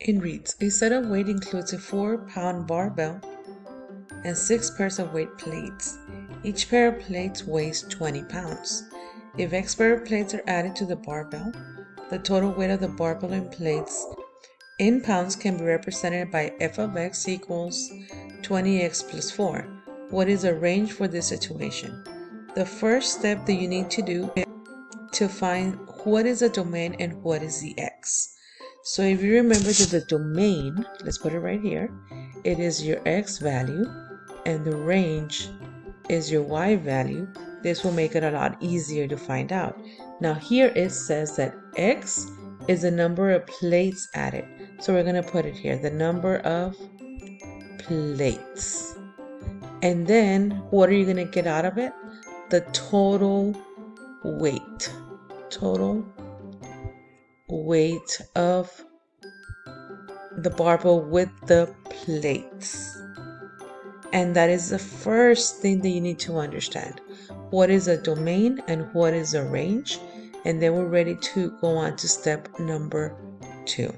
It reads, a set of weight includes a 4-pound barbell and 6 pairs of weight plates. Each pair of plates weighs 20 pounds. If X pair of plates are added to the barbell, the total weight of the barbell and plates in pounds can be represented by f of x equals 20x plus 4. What is the range for this situation? The first step that you need to do is to find what is the domain and what is the x. So if you remember that the domain, let's put it right here, it is your x value and the range is your y value. This will make it a lot easier to find out. Now here it says that x is the number of plates added. So we're going to put it here, the number of plates. And then what are you going to get out of it? The total weight. Total weight of the barbell with the plates. And that is the first thing that you need to understand. What is a domain and what is a range? And then we're ready to go on to step number 2.